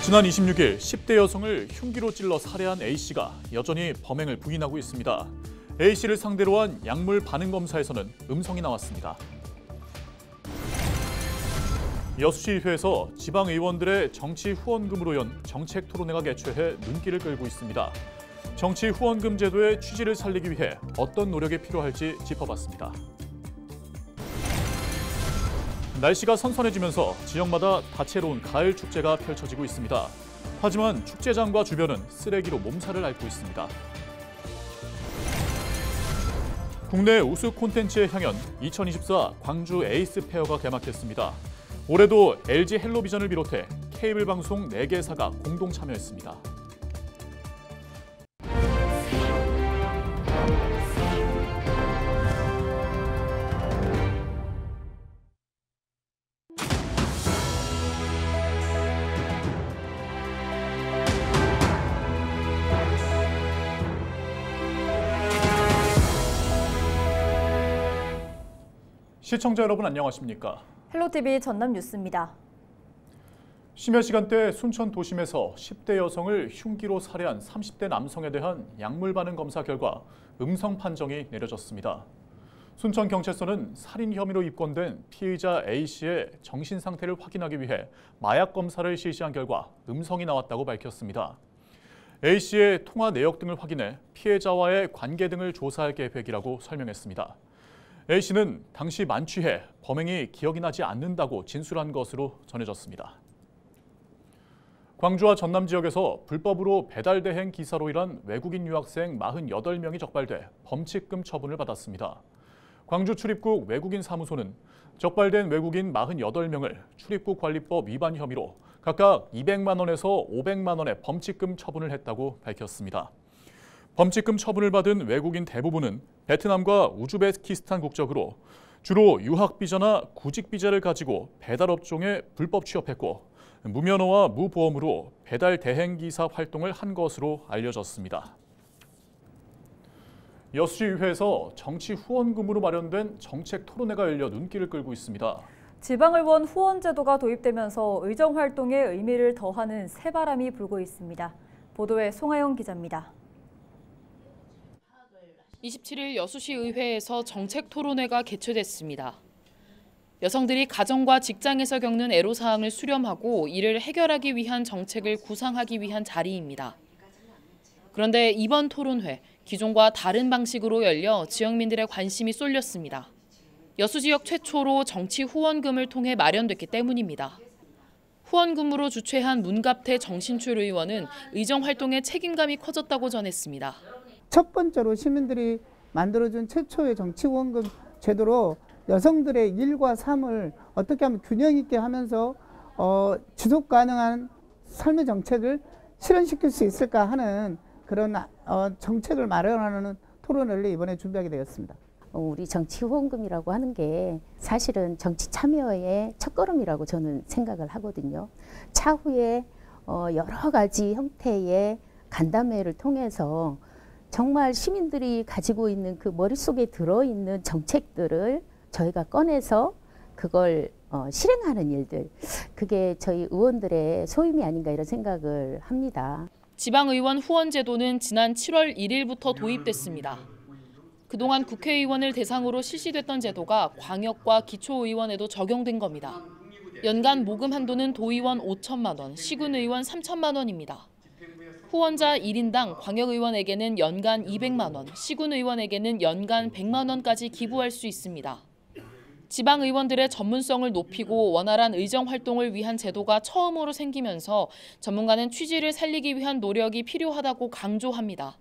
지난 26일 10대 여성을 흉기로 찔러 살해한 A씨가 여전히 범행을 부인하고 있습니다. A씨를 상대로 한 약물 반응 검사에서는 음성이 나왔습니다. 여수시의회에서 지방의원들의 정치 후원금으로 연 정책 토론회가 개최해 눈길을 끌고 있습니다. 정치 후원금 제도의 취지를 살리기 위해 어떤 노력이 필요할지 짚어봤습니다. 날씨가 선선해지면서 지역마다 다채로운 가을 축제가 펼쳐지고 있습니다. 하지만 축제장과 주변은 쓰레기로 몸살을 앓고 있습니다. 국내 우수 콘텐츠의 향연 2024 광주 에이스 페어가 개막했습니다. 올해도 LG 헬로비전을 비롯해 케이블 방송 4개사가 공동 참여했습니다. 시청자 여러분 안녕하십니까? 헬로티비 전남 뉴스입니다. 심야 시간대 순천 도심에서 10대 여성을 흉기로 살해한 30대 남성에 대한 약물 반응 검사 결과 음성 판정이 내려졌습니다. 순천경찰서는 살인 혐의로 입건된 피의자 A씨의 정신 상태를 확인하기 위해 마약 검사를 실시한 결과 음성이 나왔다고 밝혔습니다. A씨의 통화 내역 등을 확인해 피해자와의 관계 등을 조사할 계획이라고 설명했습니다. A씨는 당시 만취해 범행이 기억이 나지 않는다고 진술한 것으로 전해졌습니다. 광주와 전남 지역에서 불법으로 배달 대행 기사로 일한 외국인 유학생 48명이 적발돼 범칙금 처분을 받았습니다. 광주 출입국 외국인 사무소는 적발된 외국인 48명을 출입국 관리법 위반 혐의로 각각 200만 원에서 500만 원의 범칙금 처분을 했다고 밝혔습니다. 범칙금 처분을 받은 외국인 대부분은 베트남과 우즈베키스탄 국적으로 주로 유학비자나 구직비자를 가지고 배달업종에 불법 취업했고 무면허와 무보험으로 배달 대행기사 활동을 한 것으로 알려졌습니다. 여수시의회에서 정치 후원금으로 마련된 정책 토론회가 열려 눈길을 끌고 있습니다. 지방의원 후원 제도가 도입되면서 의정 활동에 의미를 더하는 새바람이 불고 있습니다. 보도에 송하영 기자입니다. 27일 여수시의회에서 정책 토론회가 개최됐습니다. 여성들이 가정과 직장에서 겪는 애로사항을 수렴하고 이를 해결하기 위한 정책을 구상하기 위한 자리입니다. 그런데 이번 토론회, 기존과 다른 방식으로 열려 지역민들의 관심이 쏠렸습니다. 여수 지역 최초로 정치 후원금을 통해 마련됐기 때문입니다. 후원금으로 주최한 문갑태 정신출 의원은 의정 활동에 책임감이 커졌다고 전했습니다. 첫 번째로 시민들이 만들어준 최초의 정치후원금 제도로 여성들의 일과 삶을 어떻게 하면 균형 있게 하면서 지속 가능한 삶의 정책을 실현시킬 수 있을까 하는 그런 정책을 마련하는 토론회를 이번에 준비하게 되었습니다. 우리 정치 후원금이라고 하는 게 사실은 정치 참여의 첫걸음이라고 저는 생각을 하거든요. 차후에 여러 가지 형태의 간담회를 통해서 정말 시민들이 가지고 있는 그 머릿속에 들어있는 정책들을 저희가 꺼내서 그걸 실행하는 일들, 그게 저희 의원들의 소임이 아닌가 이런 생각을 합니다. 지방의원 후원 제도는 지난 7월 1일부터 도입됐습니다. 그동안 국회의원을 대상으로 실시됐던 제도가 광역과 기초의원에도 적용된 겁니다. 연간 모금 한도는 도의원 5천만 원, 시군의원 3천만 원입니다. 후원자 1인당 광역의원에게는 연간 200만 원, 시군의원에게는 연간 100만 원까지 기부할 수 있습니다. 지방의원들의 전문성을 높이고 원활한 의정 활동을 위한 제도가 처음으로 생기면서 전문가는 취지를 살리기 위한 노력이 필요하다고 강조합니다.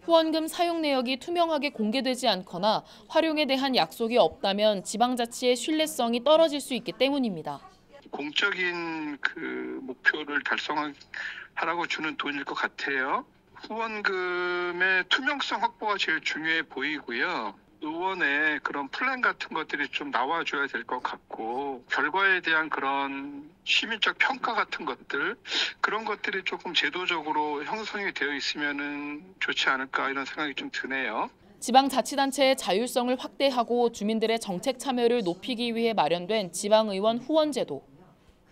후원금 사용 내역이 투명하게 공개되지 않거나 활용에 대한 약속이 없다면 지방자치의 신뢰성이 떨어질 수 있기 때문입니다. 공적인 그 목표를 달성하라고 주는 돈일 것 같아요. 후원금의 투명성 확보가 제일 중요해 보이고요. 의원의 그런 플랜 같은 것들이 좀 나와줘야 될 것 같고 결과에 대한 그런 시민적 평가 같은 것들 그런 것들이 조금 제도적으로 형성이 되어 있으면 좋지 않을까 이런 생각이 좀 드네요. 지방자치단체의 자율성을 확대하고 주민들의 정책 참여를 높이기 위해 마련된 지방의원 후원제도.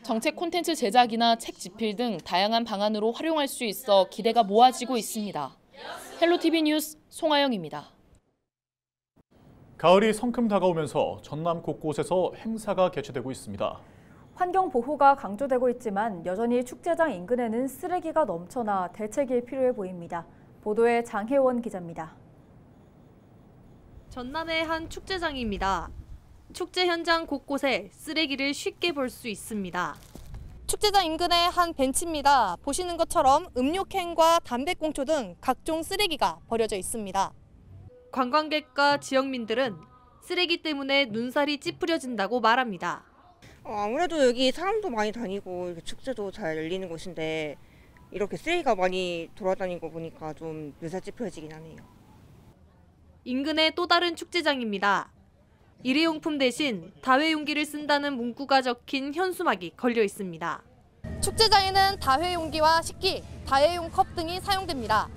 정책 콘텐츠 제작이나 책 집필 등 다양한 방안으로 활용할 수 있어 기대가 모아지고 있습니다. 헬로티비 뉴스 송하영입니다. 가을이 성큼 다가오면서 전남 곳곳에서 행사가 개최되고 있습니다. 환경 보호가 강조되고 있지만 여전히 축제장 인근에는 쓰레기가 넘쳐나 대책이 필요해 보입니다. 보도에 장혜원 기자입니다. 전남의 한 축제장입니다. 축제 현장 곳곳에 쓰레기를 쉽게 볼 수 있습니다. 축제장 인근의 한 벤치입니다. 보시는 것처럼 음료캔과 담배꽁초 등 각종 쓰레기가 버려져 있습니다. 관광객과 지역민들은 쓰레기 때문에 눈살이 찌푸려진다고 말합니다. 아무래도 여기 사람도 많이 다니고 이렇게 축제도 잘 열리는 곳인데 이렇게 쓰레기가 많이 돌아다니는 거 보니까 좀 눈살 찌푸려지긴 하네요. 인근의 또 다른 축제장입니다. 일회용품 대신 다회용기를 쓴다는 문구가 적힌 현수막이 걸려 있습니다. 축제장에는 다회용기와 식기, 다회용 컵 등이 사용됩니다.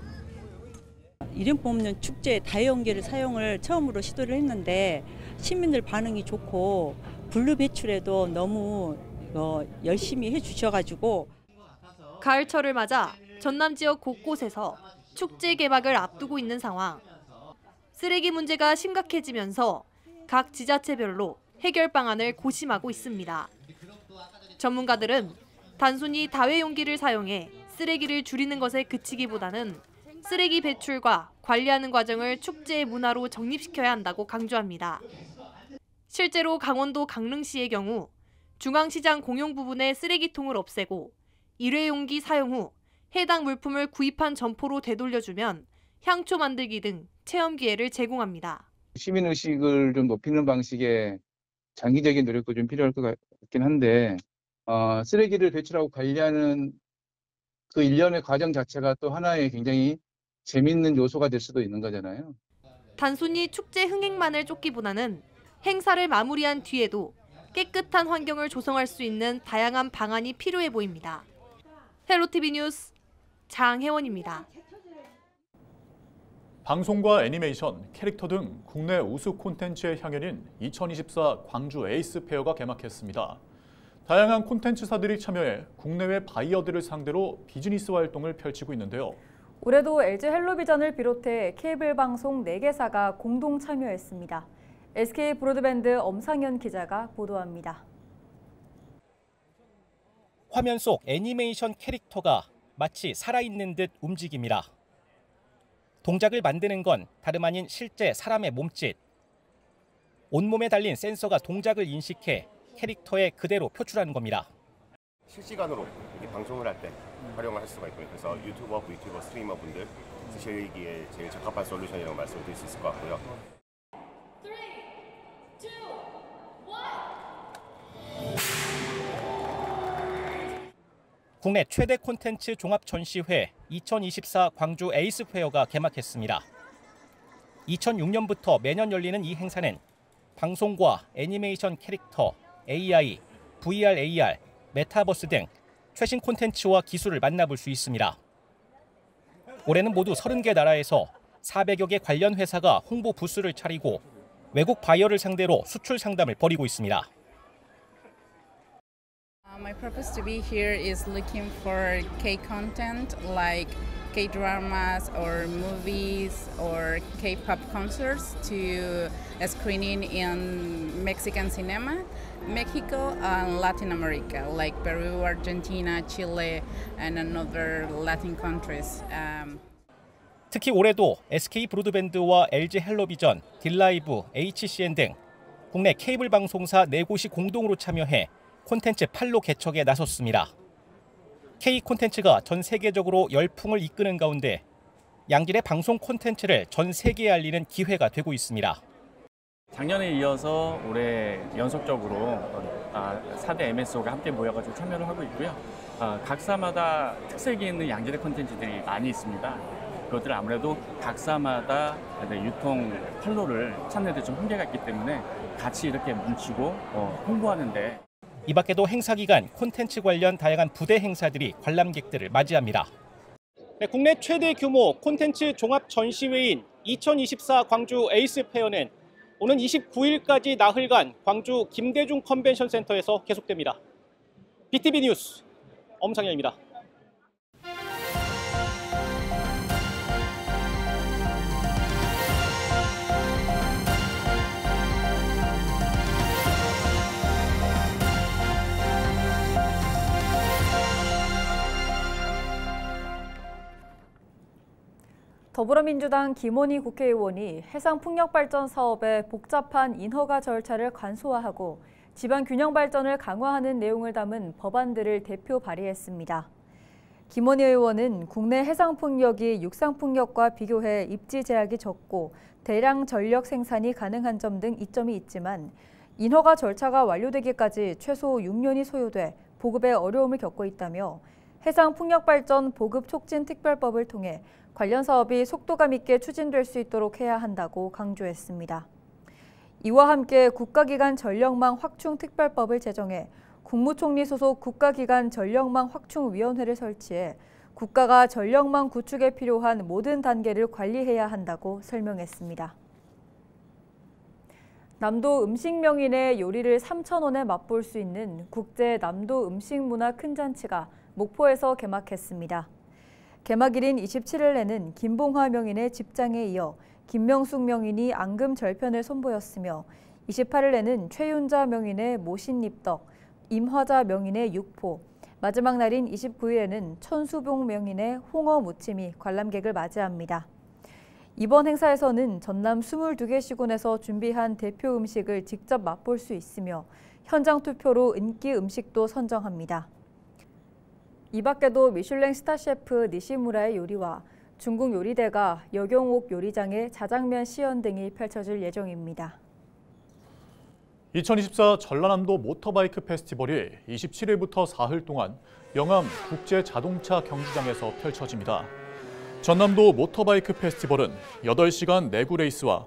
일회용품 없는 축제 다회용기를 사용을 처음으로 시도를 했는데 시민들 반응이 좋고 분류 배출에도 너무 열심히 해주셔가지고 가을철을 맞아 전남 지역 곳곳에서 축제 개막을 앞두고 있는 상황. 쓰레기 문제가 심각해지면서 각 지자체별로 해결 방안을 고심하고 있습니다. 전문가들은 단순히 다회용기를 사용해 쓰레기를 줄이는 것에 그치기보다는 쓰레기 배출과 관리하는 과정을 축제의 문화로 정립시켜야 한다고 강조합니다. 실제로 강원도 강릉시의 경우 중앙시장 공용 부분의 쓰레기통을 없애고 일회용기 사용 후 해당 물품을 구입한 점포로 되돌려주면 향초 만들기 등 체험 기회를 제공합니다. 시민의식을 좀 높이는 방식의 장기적인 노력도 좀 필요할 것 같긴 한데 쓰레기를 배출하고 관리하는 그 일련의 과정 자체가 또 하나의 굉장히 재미있는 요소가 될 수도 있는 거잖아요. 단순히 축제 흥행만을 쫓기보다는 행사를 마무리한 뒤에도 깨끗한 환경을 조성할 수 있는 다양한 방안이 필요해 보입니다. 헬로티비 뉴스 장혜원입니다. 방송과 애니메이션, 캐릭터 등 국내 우수 콘텐츠의 향연인 2024 광주 에이스 페어가 개막했습니다. 다양한 콘텐츠사들이 참여해 국내외 바이어들을 상대로 비즈니스 활동을 펼치고 있는데요. 올해도 LG 헬로비전을 비롯해 케이블 방송 4개사가 공동 참여했습니다. SK 브로드밴드 엄상현 기자가 보도합니다. 화면 속 애니메이션 캐릭터가 마치 살아있는 듯 움직입니다. 동작을 만드는 건 다름 아닌 실제 사람의 몸짓. 온몸에 달린 센서가 동작을 인식해 캐릭터에 그대로 표출하는 겁니다. 실시간으로 이렇게 방송을 할 때 활용을 할 수가 있고요. 그래서 유튜버, VTuber, 스트리머 분들 쓰시기에 제일 적합한 솔루션이라고 말씀드릴 수 있을 것 같고요. 3, 2, 1. 국내 최대 콘텐츠 종합 전시회 2024 광주 에이스 페어가 개막했습니다. 2006년부터 매년 열리는 이 행사는 방송과 애니메이션 캐릭터, AI, VR, AR, 메타버스 등 최신 콘텐츠와 기술을 만나볼 수 있습니다. 올해는 모두 30개 나라에서 400여 개 관련 회사가 홍보 부스를 차리고 외국 바이어를 상대로 수출 상담을 벌이고 있습니다. My purpose to be here is looking for K-content like K-dramas or movies or K-pop concerts to a screening in Mexican cinema, Mexico and Latin America like Peru, Argentina, Chile and another Latin countries. 특히 올해도 SK 브로드밴드와 LG 헬로비전, 딜라이브, HCN 등 국내 케이블 방송사 4곳이 공동으로 참여해 콘텐츠 판로 개척에 나섰습니다. K 콘텐츠가 전 세계적으로 열풍을 이끄는 가운데 양질의 방송 콘텐츠를 전 세계에 알리는 기회가 되고 있습니다. 작년에 이어서 올해 연속적으로 4대 MSO가 함께 모여가지고 참여를 하고 있고요. 각사마다 특색이 있는 양질의 콘텐츠들이 많이 있습니다. 그것들 아무래도 각사마다 유통 판로를 찾는 데 좀 한계가 있기 때문에 같이 이렇게 뭉치고 홍보하는데 이 밖에도 행사 기간 콘텐츠 관련 다양한 부대 행사들이 관람객들을 맞이합니다. 네, 국내 최대 규모 콘텐츠 종합 전시회인 2024 광주 에이스 페어는 오는 29일까지 나흘간 광주 김대중 컨벤션 센터에서 계속됩니다. BTV 뉴스 엄상현입니다. 더불어민주당 김원희 국회의원이 해상풍력발전 사업의 복잡한 인허가 절차를 간소화하고 지방 균형 발전을 강화하는 내용을 담은 법안들을 대표 발의했습니다. 김원희 의원은 국내 해상풍력이 육상풍력과 비교해 입지 제약이 적고 대량 전력 생산이 가능한 점 등 이점이 있지만 인허가 절차가 완료되기까지 최소 6년이 소요돼 보급에 어려움을 겪고 있다며 해상풍력발전 보급 촉진 특별법을 통해 관련 사업이 속도감 있게 추진될 수 있도록 해야 한다고 강조했습니다. 이와 함께 국가기관 전력망 확충 특별법을 제정해 국무총리 소속 국가기관 전력망 확충위원회를 설치해 국가가 전력망 구축에 필요한 모든 단계를 관리해야 한다고 설명했습니다. 남도 음식명인의 요리를 3,000원에 맛볼 수 있는 국제 남도 음식문화 큰잔치가 목포에서 개막했습니다. 개막일인 27일에는 김봉화 명인의 집장에 이어 김명숙 명인이 앙금 절편을 선보였으며 28일에는 최윤자 명인의 모신잎떡, 임화자 명인의 육포, 마지막 날인 29일에는 천수봉 명인의 홍어 무침이 관람객을 맞이합니다. 이번 행사에서는 전남 22개 시군에서 준비한 대표 음식을 직접 맛볼 수 있으며 현장 투표로 인기 음식도 선정합니다. 이 밖에도 미슐랭 스타 셰프 니시무라의 요리와 중국 요리대가 여경옥 요리장의 자장면 시연 등이 펼쳐질 예정입니다. 2024 전라남도 모터바이크 페스티벌이 27일부터 사흘 동안 영암 국제자동차 경주장에서 펼쳐집니다. 전남도 모터바이크 페스티벌은 8시간 내구 레이스와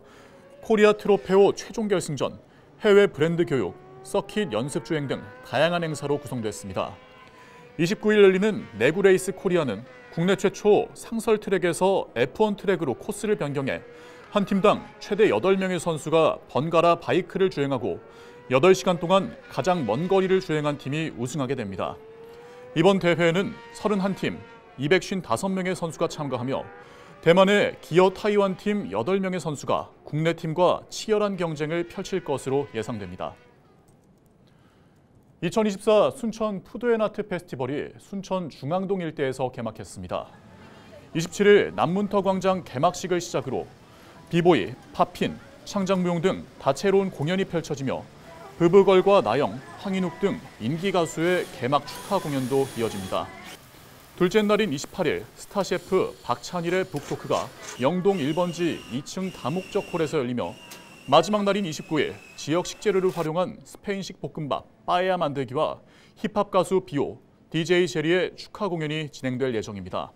코리아 트로페오 최종 결승전, 해외 브랜드 교육, 서킷 연습 주행 등 다양한 행사로 구성됐습니다. 29일 열리는 내구 레이스 코리아는 국내 최초 상설 트랙에서 F1 트랙으로 코스를 변경해 한 팀당 최대 8명의 선수가 번갈아 바이크를 주행하고 8시간 동안 가장 먼 거리를 주행한 팀이 우승하게 됩니다. 이번 대회에는 31팀, 255명의 선수가 참가하며 대만의 기어 타이완 팀 8명의 선수가 국내 팀과 치열한 경쟁을 펼칠 것으로 예상됩니다. 2024 순천 푸드앤아트 페스티벌이 순천 중앙동 일대에서 개막했습니다. 27일 남문터 광장 개막식을 시작으로 비보이, 팝핀, 창작무용 등 다채로운 공연이 펼쳐지며 브브걸과 나영, 황인욱 등 인기 가수의 개막 축하 공연도 이어집니다. 둘째 날인 28일 스타 셰프 박찬일의 북토크가 영동 1번지 2층 다목적 홀에서 열리며 마지막 날인 29일 지역 식재료를 활용한 스페인식 볶음밥 빠에야 만들기와 힙합 가수 비오, DJ 제리의 축하 공연이 진행될 예정입니다.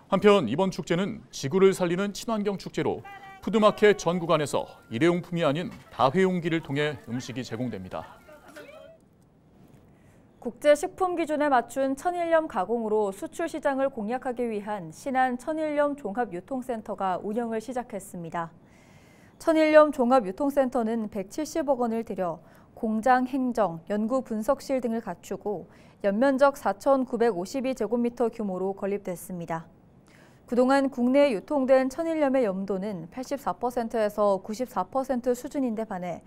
한편 이번 축제는 지구를 살리는 친환경 축제로 푸드마켓 전 구간에서 일회용품이 아닌 다회용기를 통해 음식이 제공됩니다. 국제식품 기준에 맞춘 천일염 가공으로 수출 시장을 공략하기 위한 신안 천일염 종합유통센터가 운영을 시작했습니다. 천일염 종합유통센터는 170억 원을 들여 공장 행정, 연구 분석실 등을 갖추고 연면적 4,952제곱미터 규모로 건립됐습니다. 그동안 국내에 유통된 천일염의 염도는 84%에서 94% 수준인데 반해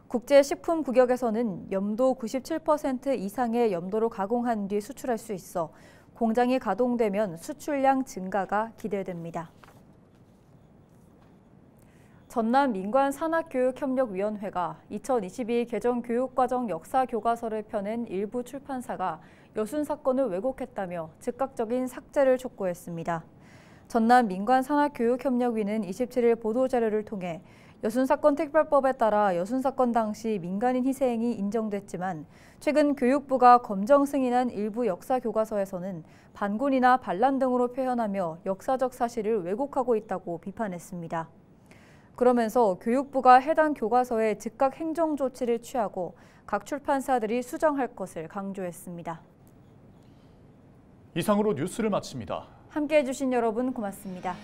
국제식품구역에서는 염도 97% 이상의 염도로 가공한 뒤 수출할 수 있어 공장이 가동되면 수출량 증가가 기대됩니다. 전남민관산학교육협력위원회가 2022 개정교육과정 역사교과서를 펴낸 일부 출판사가 여순 사건을 왜곡했다며 즉각적인 삭제를 촉구했습니다. 전남민관산학교육협력위는 27일 보도자료를 통해 여순 사건 특별법에 따라 여순 사건 당시 민간인 희생이 인정됐지만 최근 교육부가 검정 승인한 일부 역사교과서에서는 반군이나 반란 등으로 표현하며 역사적 사실을 왜곡하고 있다고 비판했습니다. 그러면서 교육부가 해당 교과서에 즉각 행정 조치를 취하고 각 출판사들이 수정할 것을 강조했습니다. 이상으로 뉴스를 마칩니다. 함께해 주신 여러분 고맙습니다.